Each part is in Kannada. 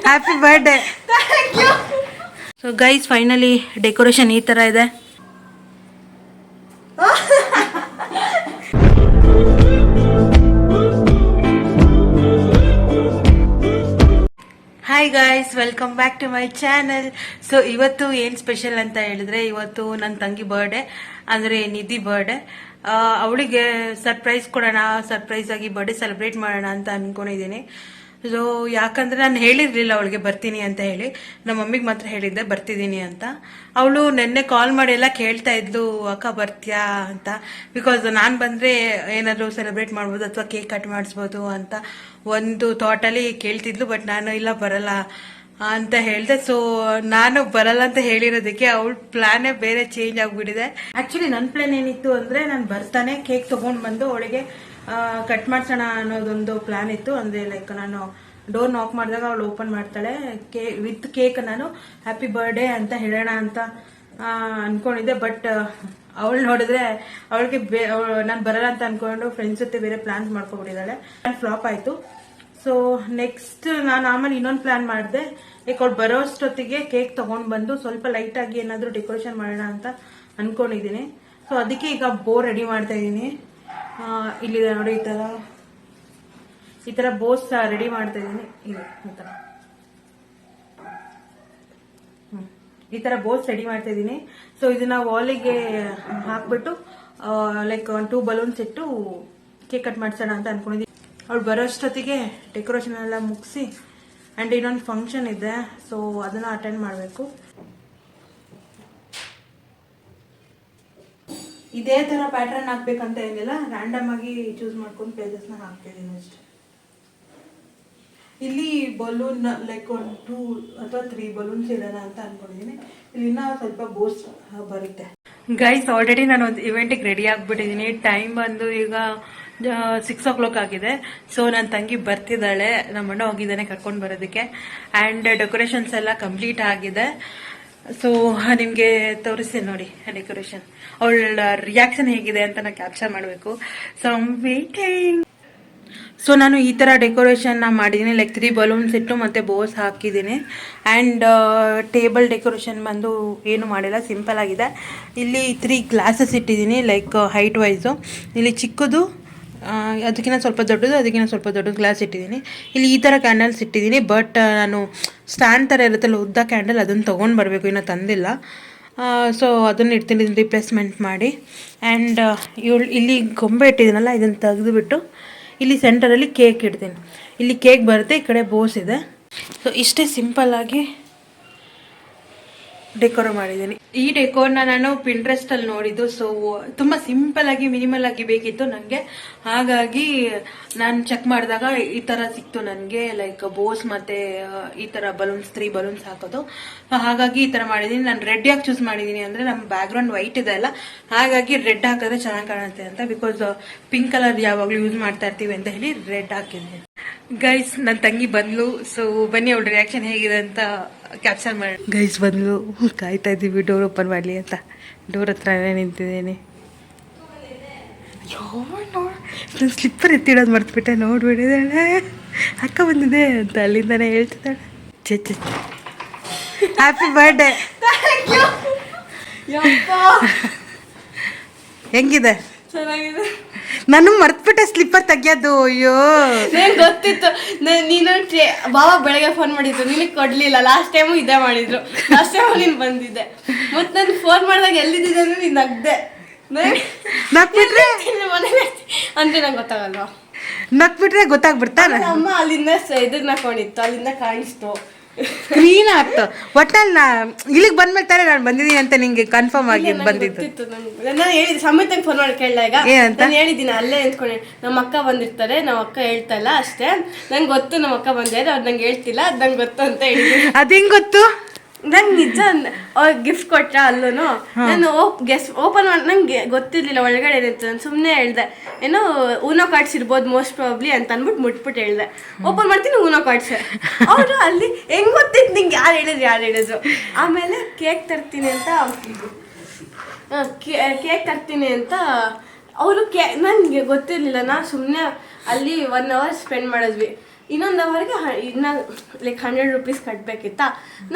Happy birthday. So guys finally decoration ಈ ಥರ ಇದೆ. Hi guys, welcome back to my channel. So ಇವತ್ತು ಏನು ಸ್ಪೆಷಲ್ ಅಂತ ಹೇಳಿದ್ರೆ, ಇವತ್ತು ನನ್ನ ತಂಗಿ ಬರ್ಡೇ, ಅಂದರೆ ನಿಧಿ ಬರ್ಡೇ. ಅವಳಿಗೆ ಸರ್ಪ್ರೈಸ್ ಕೊಡೋಣ, ಸರ್ಪ್ರೈಸ್ ಆಗಿ ಬರ್ಡೇ ಸೆಲೆಬ್ರೇಟ್ ಮಾಡೋಣ ಅಂತ ಅನ್ಕೊಂಡಿದ್ದೀನಿ. ಸೊ ಯಾಕಂದ್ರೆ ನಾನು ಹೇಳಿರ್ಲಿಲ್ಲ ಅವಳಿಗೆ ಬರ್ತೀನಿ ಅಂತ ಹೇಳಿ, ನಮ್ಮ ಮಮ್ಮಿಗೆ ಮಾತ್ರ ಹೇಳಿದ್ದೆ ಬರ್ತಿದ್ದೀನಿ ಅಂತ. ಅವಳು ನೆನ್ನೆ ಕಾಲ್ ಮಾಡಿ ಎಲ್ಲ ಕೇಳ್ತಾ ಇದ್ಲು, ಅಕ್ಕ ಬರ್ತೀಯಾ ಅಂತ. ಬಿಕಾಸ್ ನಾನು ಬಂದರೆ ಏನಾದರೂ ಸೆಲೆಬ್ರೇಟ್ ಮಾಡ್ಬೋದು ಅಥವಾ ಕೇಕ್ ಕಟ್ ಮಾಡಿಸ್ಬೋದು ಅಂತ ಒಂದು ಥಾಟಲ್ಲಿ ಕೇಳ್ತಿದ್ಲು. ಬಟ್ ನಾನು ಇಲ್ಲ ಬರಲ್ಲ ಅಂತ ಹೇಳಿದೆ. ಸೊ ನಾನು ಬರಲ್ಲ ಅಂತ ಹೇಳಿರೋದಕ್ಕೆ ಅವಳ ಪ್ಲಾನೇ ಬೇರೆ ಚೇಂಜ್ ಆಗಿಬಿಟ್ಟಿದೆ. ಆ್ಯಕ್ಚುಲಿ ನನ್ನ ಪ್ಲಾನ್ ಏನಿತ್ತು ಅಂದರೆ, ನಾನು ಬರ್ತಾನೆ ಕೇಕ್ ತೊಗೊಂಡು ಬಂದು ಅವಳಿಗೆ ಕಟ್ ಮಾಡ್ಸೋಣ ಅನ್ನೋದೊಂದು ಪ್ಲಾನ್ ಇತ್ತು. ಅಂದರೆ ಲೈಕ್ ನಾನು ಡೋರ್ ನಾಕ್ ಮಾಡಿದಾಗ ಅವಳು ಓಪನ್ ಮಾಡ್ತಾಳೆ, ವಿತ್ ಕೇಕ್ ನಾನು ಹ್ಯಾಪಿ ಬರ್ಡೇ ಅಂತ ಹೇಳೋಣ ಅಂತ ಅನ್ಕೊಂಡಿದ್ದೆ. ಬಟ್ ಅವಳು ನೋಡಿದ್ರೆ ಅವಳಿಗೆ ನಾನು ಬರಲ್ಲ ಅಂತ ಅನ್ಕೊಂಡು ಫ್ರೆಂಡ್ಸ್ ಜೊತೆ ಬೇರೆ ಪ್ಲಾನ್ಸ್ ಮಾಡ್ಕೊಬಿಟ್ಟಿದ್ದಾಳೆ. ಫ್ಲಾಪ್ ಆಯಿತು. ಸೊ ನೆಕ್ಸ್ಟ್ ನಾನು ಆಮೇಲೆ ಇನ್ನೊಂದು ಪ್ಲಾನ್ ಮಾಡಿದೆ. ಈಗ ಅವಳು ಬರೋ ಅಷ್ಟೊತ್ತಿಗೆ ಕೇಕ್ ತೊಗೊಂಡು ಬಂದು ಸ್ವಲ್ಪ ಲೈಟಾಗಿ ಏನಾದರೂ ಡೆಕೋರೇಷನ್ ಮಾಡೋಣ ಅಂತ ಅನ್ಕೊಂಡಿದ್ದೀನಿ. ಸೊ ಅದಕ್ಕೆ ಈಗ ಬೋ ರೆಡಿ ಮಾಡ್ತಾ ಇದ್ದೀನಿ. ಇಲ್ಲಿದೆ ನೋಡಿ, ಈ ತರ ಬೋಸ್ ರೆಡಿ ಮಾಡ್ತಾ ಇದ್ದೀನಿ. ಈ ತರ ಬೋಸ್ ರೆಡಿ ಮಾಡ್ತಾ ಇದ್ದೀನಿ. ಸೊ ಇದನ್ನ ವಾಲಿಗೆ ಹಾಕ್ಬಿಟ್ಟು ಲೈಕ್ 2 ಬಲೂನ್ಸ್ ಇಟ್ಟು ಕೇಕ್ ಕಟ್ ಮಾಡ್ಸೋಣ ಅಂತ ಅನ್ಕೊಂಡಿದ್ದೀನಿ. ಅವಳು ಬರೋಷ್ಟೊತ್ತಿಗೆ ಡೆಕೋರೇಷನ್ ಎಲ್ಲ ಮುಗಿಸಿ ಅಂಡ್ ಇನ್ನೊಂದು ಫಂಕ್ಷನ್ ಇದೆ, ಸೊ ಅದನ್ನ ಅಟೆಂಡ್ ಮಾಡಬೇಕು. ಇದೇ ತರ ಪ್ಯಾಟರ್ನ್ ಹಾಕ್ಬೇಕಂತ ಏನಿಲ್ಲ, ರ್ಯಾಂಡಮ್ ಆಗಿ ಚೂಸ್ ಮಾಡ್ಕೊಂಡು ಪೇಜಸ್ ನ ಹಾಕ್ತಿದ್ದೀನಿ ಅಷ್ಟೇ. ಇಲ್ಲಿ ಬಲೂನ್ ಲೈಕ್ 2 ಅಥವಾ 3 ಬಲೂನ್ಸ್ ಇಡೋಣ ಅಂತ ಅನ್ಕೊಂಡಿದ್ದೀನಿ. ಇಲ್ಲಿ ಇನ್ನ ಸ್ವಲ್ಪ ಬೋಸ್ ಬರುತ್ತೆ. ಗೈಸ್ ಆಲ್ರೆಡಿ ನಾನು ಒಂದು ಇವೆಂಟಿಗೆ ರೆಡಿ ಆಗ್ಬಿಟ್ಟಿದ್ದೀನಿ. ಟೈಮ್ ಬಂದು ಈಗ 6 o'clock ಆಗಿದೆ. ಸೊ ನನ್ನ ತಂಗಿ ಬರ್ತಿದ್ದಾಳೆ, ನಮ್ಮ ಅಣ್ಣ ಹೋಗಿದ್ದಾನೆ ಕರ್ಕೊಂಡು ಬರೋದಕ್ಕೆ. ಆ್ಯಂಡ್ ಡೆಕೋರೇಷನ್ಸ್ ಎಲ್ಲ ಕಂಪ್ಲೀಟ್ ಆಗಿದೆ. ಸೊ ನಿಮಗೆ ತೋರಿಸ್ತೀನಿ ನೋಡಿ ಡೆಕೋರೇಷನ್. ಅವಳ ರಿಯಾಕ್ಷನ್ ಹೇಗಿದೆ ಅಂತ ನಾನು ಕ್ಯಾಪ್ಚರ್ ಮಾಡಬೇಕು. So waiting. ಸೊ ನಾನು ಈ ಥರ ಡೆಕೋರೇಷನ್ ಮಾಡಿದ್ದೀನಿ, ಲೈಕ್ 3 ಬಲೂನ್ಸ್ ಇಟ್ಟು ಮತ್ತೆ ಬೋಸ್ ಹಾಕಿದ್ದೀನಿ. ಆ್ಯಂಡ್ ಟೇಬಲ್ ಡೆಕೋರೇಷನ್ ಬಂದು ಏನು ಮಾಡಿಲ್ಲ, ಸಿಂಪಲ್ ಆಗಿದೆ. ಇಲ್ಲಿ 3 ಗ್ಲಾಸಸ್ ಇಟ್ಟಿದ್ದೀನಿ, ಲೈಕ್ ಹೈಟ್ ವೈಸು. ಇಲ್ಲಿ ಚಿಕ್ಕದು, ಅದಕ್ಕಿಂತ ಸ್ವಲ್ಪ ದೊಡ್ಡದು, ಅದಕ್ಕಿಂತ ಸ್ವಲ್ಪ ದೊಡ್ಡ ಗ್ಲಾಸ್ ಇಟ್ಟಿದ್ದೀನಿ. ಇಲ್ಲಿ ಈ ಥರ ಕ್ಯಾಂಡಲ್ಸ್ ಇಟ್ಟಿದ್ದೀನಿ. ಬಟ್ ನಾನು ಸ್ಟ್ಯಾಂಡ್ ಥರ ಇರುತ್ತಲ್ಲ ಉದ್ದ ಕ್ಯಾಂಡಲ್, ಅದನ್ನು ತೊಗೊಂಡು ಬರಬೇಕು, ಇನ್ನೂ ತಂದಿಲ್ಲ. ಸೊ ಅದನ್ನು ಇಡ್ತೀನಿ ರಿಪ್ಲೇಸ್ಮೆಂಟ್ ಮಾಡಿ. ಆ್ಯಂಡ್ ಇಲ್ಲಿ ಗೊಂಬೆ ಇಟ್ಟಿದ್ದೀನಲ್ಲ, ಇದನ್ನು ತೆಗೆದುಬಿಟ್ಟು ಇಲ್ಲಿ ಸೆಂಟರಲ್ಲಿ ಕೇಕ್ ಇಡ್ತೀನಿ. ಇಲ್ಲಿ ಕೇಕ್ ಬರುತ್ತೆ, ಈ ಕಡೆ ಬೋಸ್ ಇದೆ. ಸೊ ಇಷ್ಟೇ ಸಿಂಪಲ್ಲಾಗಿ ಡೆಕೋರ್ ಮಾಡಿದ್ದೀನಿ. ಈ ಡೆಕೋರ್ನ ನಾನು ಪಿಂಟ್ರೆಸ್ಟ್ ಅಲ್ಲಿ ನೋಡಿದ್ದು. ಸೊ ತುಂಬಾ ಸಿಂಪಲ್ ಆಗಿ ಮಿನಿಮಲ್ ಆಗಿ ಬೇಕಿತ್ತು ನನಗೆ. ಹಾಗಾಗಿ ನಾನು ಚೆಕ್ ಮಾಡಿದಾಗ ಈ ತರ ಸಿಕ್ತು ನನಗೆ, ಲೈಕ್ ಬೋಸ್ ಮತ್ತೆ ಈ ತರ ಬಲೂನ್ಸ್, 3 ಬಲೂನ್ಸ್ ಹಾಕೋದು. ಹಾಗಾಗಿ ಈ ತರ ಮಾಡಿದೀನಿ. ನಾನು ರೆಡ್ ಯಾಕೆ ಚೂಸ್ ಮಾಡಿದೀನಿ ಅಂದ್ರೆ, ನಮ್ಮ ಬ್ಯಾಕ್ ಗ್ರೌಂಡ್ ವೈಟ್ ಇದೆ ಅಲ್ಲ, ಹಾಗಾಗಿ ರೆಡ್ ಹಾಕಿದ್ರೆ ಚೆನ್ನಾಗಿ ಕಾಣುತ್ತೆ ಅಂತ. ಬಿಕಾಸ್ ಪಿಂಕ್ ಕಲರ್ ಯಾವಾಗಲೂ ಯೂಸ್ ಮಾಡ್ತಾ ಇರ್ತೀವಿ ಅಂತ ಹೇಳಿ ರೆಡ್ ಹಾಕಿದ್ದೀನಿ. ಗೈಸ್ ನನ್ನ ತಂಗಿ ಬಂದ್ಲು. ಸೊ ಬನ್ನಿ ಅವಳ ರಿಯಾಕ್ಷನ್ ಹೇಗಿದೆ ಅಂತ ಕ್ಯಾಪ್ಚರ್ ಮಾಡಿ. ಗೈಸ್ ಬಂದ್ಲು, ಕಾಯ್ತಾ ಇದ್ದೀವಿ ಡೋರ್ ಓಪನ್ ಮಾಡಲಿ ಅಂತ. ಡೋರ್ ಹತ್ರನೇ ನಿಂತಿದ್ದೀನಿ. ನಾನು ಸ್ಲಿಪ್ಪರ್ ಎತ್ತಿಡೋದು ಮರ್ತ್ಬಿಟ್ಟೆ, ನೋಡ್ಬಿಟ್ಟಿದ್ದಾಳೆ ಅಕ್ಕ ಬಂದಿದೆ ಅಂತ ಅಲ್ಲಿಂದಾನೆ ಹೇಳ್ತಿದ್ದಾಳೆ. Happy birthday. ಹೆಂಗಿದೆ? ಚೆನ್ನಾಗಿದೆ. ನಾನು ಮರ್ತ್ಬಿಟ್ಟೆ ಸ್ಲಿಪ್ಪರ್ ತೆಗಿಯೋದು. ಅಯ್ಯೋ ನಂಗೆ ಗೊತ್ತಿತ್ತು. ನೀನು ಬಾಬಾ ಬೆಳಗ್ಗೆ ಫೋನ್ ಮಾಡಿದ್ರು, ನಿನಗೆ ಕೊಡ್ಲಿಲ್ಲ. ಲಾಸ್ಟ್ ಟೈಮು ಇದೇ ಮಾಡಿದ್ರು. ಲಾಸ್ಟ್ ಟೈಮು ನೀನು ಬಂದಿದ್ದೆ. ಮತ್ತೆ ನಾನು ಫೋನ್ ಮಾಡಿದಾಗ ಎಲ್ಲಿದ್ದಿದ್ದೆ ಅಂದ್ರೆ ನೀನು ನಗ್ದೆ. ನಕ್ಬಿಟ್ರೆ ಅಂತ ನಂಗೆ ಗೊತ್ತಾಗಲ್ವಾ? ನಕ್ಬಿಟ್ರೆ ಗೊತ್ತಾಗ್ಬಿಡ್ತಾ? ಅಮ್ಮ ಅಲ್ಲಿಂದ ಇದನ್ನ ಹಾಕೊಂಡಿತ್ತು, ಅಲ್ಲಿಂದ ಕಾಣಿಸ್ತು. ಕ್ಲೀನ್ ಆಗ್ತು. ಒಟ್ಟಲ್ಲಿ ಇಲ್ಲಿಗೆ ಬಂದ್ಮೇಲೆ ತಾನೇ ನಾನು ಬಂದಿದ್ದೀನಿ ಅಂತ ನಿಂಗೆ ಕನ್ಫರ್ಮ್ ಆಗಿ ಬಂದಿದ್ದು. ನಾನು ಹೇಳಿದ್ದೆ ಸಮೇತ ಫೋನ್ ಮಾಡಿ ಕೇಳಿದಾಗ ನಾನು ಹೇಳಿದ್ದೀನಿ ಅಲ್ಲೇ ನಿಂತ್ಕೊಂಡೆ. ನಮ್ಮ ಅಕ್ಕ ಬಂದಿರ್ತಾರೆ, ನಮ್ಮ ಅಕ್ಕ ಹೇಳ್ತಾ ಇಲ್ಲ ಅಷ್ಟೇ. ನಂಗೆ ಗೊತ್ತು ನಮ್ಮ ಅಕ್ಕ ಬಂದಿದ್ದಾರೆ, ಅವ್ರು ನಂಗೆ ಹೇಳ್ತಿಲ್ಲ, ಅದು ನಂಗೆ ಗೊತ್ತು ಅಂತ ಹೇಳಿದ್ದೀನಿ. ಅದು ಹೆಂಗೆ ಗೊತ್ತು? ನಂಗೆ ನಿಜ ಅವ್ರಿಗೆ ಗಿಫ್ಟ್ ಕೊಟ್ಟ ಅಲ್ಲೂ ನಾನು ಓಪನ್ ಮಾಡಿ ನಂಗೆ ಗೊತ್ತಿರ್ಲಿಲ್ಲ ಒಳಗಡೆ ಏನಿತ್ತು. ನಾನು ಸುಮ್ಮನೆ ಹೇಳ್ದೆ, ಏನೋ ಊನೋ ಕಾರ್ಡ್ಸ್ ಇರ್ಬೋದು ಮೋಸ್ಟ್ ಪ್ರಾಬ್ಲಿ ಅಂತ ಅಂದ್ಬಿಟ್ಟು ಮುಟ್ಬಿಟ್ಟು ಹೇಳ್ದೆ. ಓಪನ್ ಮಾಡ್ತೀನಿ, ಊನೋ ಕಾರ್ಡ್ಸ್. ಅವರು ಅಲ್ಲಿ ಹೆಂಗೆ ಗೊತ್ತಿತ್ತು ನಿಂಗೆ ಯಾರು ಹೇಳಿದ್ರು. ಆಮೇಲೆ ಕೇಕ್ ತರ್ತೀನಿ ಅಂತ ಅವರು ನನಗೆ ಗೊತ್ತಿರಲಿಲ್ಲ. ನಾನು ಸುಮ್ಮನೆ ಅಲ್ಲಿ 1 hour ಸ್ಪೆಂಡ್ ಮಾಡಿದ್ವಿ. ಇನ್ನೊಂದು ಅವರ್ಗೆ ಇನ್ನು ಲೈಕ್ 100 rupees ಕಟ್ಟಬೇಕಿತ್ತಾ.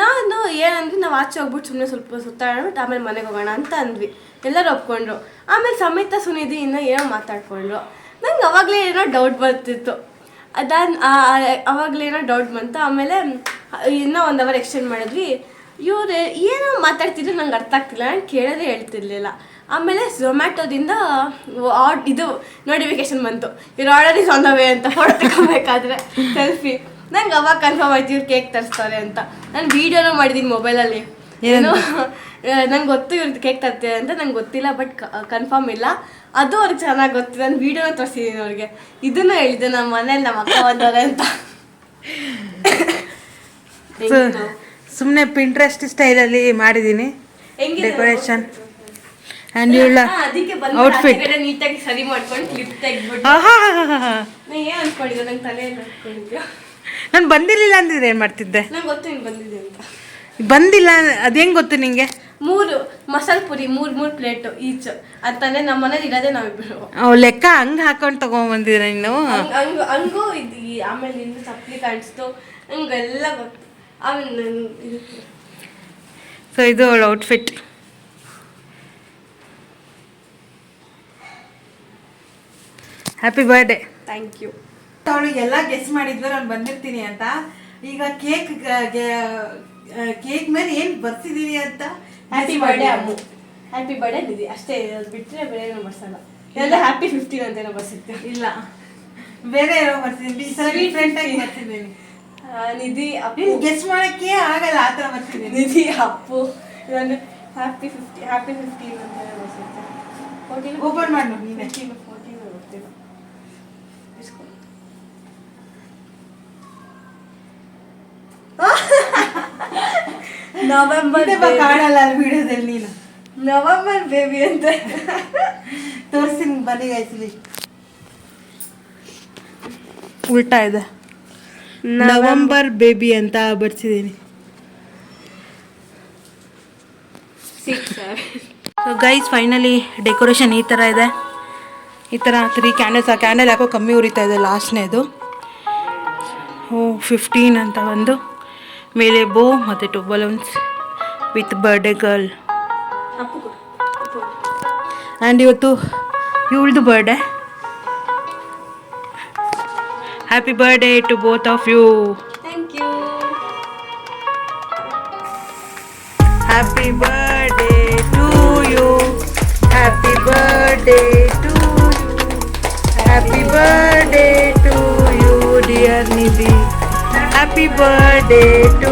ನಾನು ಏನಂದ್ರೆ ನಾವು ಆಚೆ ಹೋಗ್ಬಿಟ್ಟು ಸುಮ್ಮನೆ ಸ್ವಲ್ಪ ಸುತ್ತಾಡ್ಬಿಟ್ಟು ಆಮೇಲೆ ಮನೆಗೆ ಹೋಗೋಣ ಅಂತ ಅಂದ್ವಿ. ಎಲ್ಲರೂ ಒಪ್ಕೊಂಡ್ರು. ಆಮೇಲೆ ಸಮೇತ ಸುನಿಧಿ ಇನ್ನೂ ಏನೋ ಮಾತಾಡ್ಕೊಂಡ್ರು. ನಂಗೆ ಅವಾಗಲೇ ಏನೋ ಡೌಟ್ ಬರ್ತಿತ್ತು. ಅವಾಗಲೇನೋ ಡೌಟ್ ಬಂತು. ಆಮೇಲೆ ಇನ್ನೂ 1 hour ಎಕ್ಸ್ಟೆಂಡ್ ಮಾಡಿದ್ವಿ. ಇವ್ರು ಏನೋ ಮಾತಾಡ್ತಿದ್ರು ನಂಗೆ ಅರ್ಥ ಆಗ್ತಿಲ್ಲ, ನಾನು ಕೇಳೋದೇ ಹೇಳ್ತಿರ್ಲಿಲ್ಲ. ಆಮೇಲೆ ಝೊಮ್ಯಾಟೋದಿಂದ ಇದು ನೋಟಿಫಿಕೇಶನ್ ಬಂತು, ಇವ್ರು order is on the way ಅಂತ. ಫೋಟೋ ತಗೋಬೇಕಾದ್ರೆ ಸೆಲ್ಫಿ. ನಂಗೆ ಅವಾಗ ಕನ್ಫರ್ಮ್ ಆಯ್ತು ಇವ್ರು ಕೇಕ್ ತರಿಸ್ತಾರೆ ಅಂತ. ನಾನು ವೀಡಿಯೋನೂ ಮಾಡಿದ್ದೀನಿ ಮೊಬೈಲಲ್ಲಿ. ಏನು ನಂಗೆ ಗೊತ್ತು ಇವ್ರದ್ದು ಕೇಕ್ ತರ್ತಾರೆ ಅಂತ, ನಂಗೆ ಗೊತ್ತಿಲ್ಲ, ಬಟ್ ಕನ್ಫರ್ಮ್ ಇಲ್ಲ. ಅದು ಅವ್ರಿಗೆ ಚೆನ್ನಾಗಿ ಗೊತ್ತು. ನಾನು ವೀಡಿಯೋನ ತೋರಿಸಿದ್ದೀನಿ ಅವ್ರಿಗೆ. ಇದನ್ನು ಹೇಳಿದ್ದೆ ನಮ್ಮ ಮನೇಲಿ ನಮ್ಮ ಅಕ್ಕ ಬಂದವ್ರೆ ಅಂತ. ಸುಮ್ಮನೆ ಪಿಂಟ್ರೆಸ್ಟ್ ಸ್ಟೈಲಲ್ಲಿ ಮಾಡಿದ್ದೀನಿ ಡೆಕೋರೇಷನ್. ಆ್ಯಂಡ್ ಇವಳ ಅದಕ್ಕೆ ಔಟ್ಫಿಟ್ ನೀಟಾಗಿ ಸರಿ ಮಾಡ್ಕೊಂಡು ಕ್ಲಿಪ್ ತೆಗ್ದ್ಬಿಟ್ಟು ಏನು ಅನ್ಕೊಂಡಿದ್ದೆ, ನಂಗೆ ತಲೆಯಲ್ಲಿ ಅನ್ಕೊಂಡಿದ್ಯಾ? ನಾನು ಬಂದಿರಲಿಲ್ಲ ಅಂದಿದ್ರೆ ಏನು ಮಾಡ್ತಿದ್ದೆ? ನಂಗೆ ಗೊತ್ತು ನೀನು ಬಂದಿದ್ದೆ ಅಂತ. ಬಂದಿಲ್ಲ ಅದು ಹೆಂಗೆ ಗೊತ್ತು ನಿಂಗೆ? 3 ಮಸಾಲೆ ಪುರಿ 3 ಪ್ಲೇಟು ಈಚ್ ಅಂತಂದ್ರೆ ನಮ್ಮ ಮನೇಲಿ ಇರೋದೇ ನಾವಿಬ್ಬರು. ಲೆಕ್ಕ ಹಂಗೆ ಹಾಕೊಂಡು ತಗೊಂಡ್ಬಂದಿದ್ರೆ ನೀನು? ಹಂಗೂ ಇದು. ಆಮೇಲೆ ನಿಂದು ಚಪ್ಪಲಿ ಕಾಣಿಸ್ತು, ಹಂಗೆಲ್ಲ ಗೊತ್ತು. ಆಮೇಲೆ ಸೊ ಇದು ಅವಳ outfit. Happy birthday. Thank you. ಅವಳಿಗೆಲ್ಲ ಗೆಸ್ ಮಾಡಿದ್ರು ನಾನು ಬಂದಿರ್ತೀನಿ ಅಂತ. ಈಗ ಕೇಕ್ ಮೇಲೆ ಏನು ಬರ್ತಿದ್ದೀನಿ ಅಂತ. ಹ್ಯಾಪಿ ಬರ್ಡೇ ಅಮ್ಮು, ಹ್ಯಾಪಿ ಬರ್ಡೇ ನಿಧಿ ಅಷ್ಟೇ. ಅದು ಬಿಟ್ಟರೆ ಬೇರೆ ಏನೋ ಬರ್ಸಲ್ಲ. ಎಲ್ಲ ಹ್ಯಾಪಿ 15 ಅಂತ ಏನೋ ಬರ್ಸಿದ್ದೆ. ಇಲ್ಲ, ಬೇರೆ ಏನೋ ಬರ್ತಿದ್ದೀನಿ. ಈ ಸಲ ಡಿಫ್ರೆಂಟಾಗಿ ಬರ್ತಿದ್ದೀನಿ. ನಿಧಿ ಅಪ್ಪು ಗೆಸ್ ಮಾಡೋಕ್ಕೆ ಆಗಲ್ಲ, ಆ ಥರ ಬರ್ತಿದ್ದೀನಿ. ನಿಧಿ ಅಪ್ಪು ಇದೊಂದು ಹ್ಯಾಪಿ 15 ಅಂತ ಏನೋ ಬರ್ಸಿದ್ದೆ. 14 ಓಪನ್ ಮಾಡಿ ನೀನೆ. 14 ಗೊತ್ತಿಲ್ಲ. ನವೆಂಬರ್ ಕಾಣಲ್ಲ ವಿಡಿಯೋದಲ್ಲಿ ನೀನು. ನವೆಂಬರ್ ಬೇಬಿ ಅಂತ ತೋರಿಸ್ತೀನಿ ಬನ್ನಿ ಗಾಯ್ಸಲಿ. ಉಲ್ಟಾ ಇದೆ, ನವೆಂಬರ್ ಬೇಬಿ ಅಂತ ಬರ್ಸಿದ್ದೀನಿ. ಸೊ ಗೈಸ್ ಫೈನಲಿ ಡೆಕೋರೇಷನ್ ಈ ಥರ ಇದೆ. ಈ ಥರ 3 ಕ್ಯಾಂಡಲ್ಸ್. ಆ ಕ್ಯಾಂಡಲ್ ಯಾಕೋ ಕಮ್ಮಿ ಉರಿತಾ ಇದೆ ಲಾಸ್ಟ್ನೇದು. 15 ಅಂತ ಒಂದು ಮೇಲೆ ಬೋ ಮತ್ತು 2 balloons with birthday girl. And ಇವತ್ತು ಇವಳದು birthday. Happy birthday to both of you. Thank you. Happy birthday to you. Happy birthday to you. Happy birthday to you dear Nidhi. Happy birthday to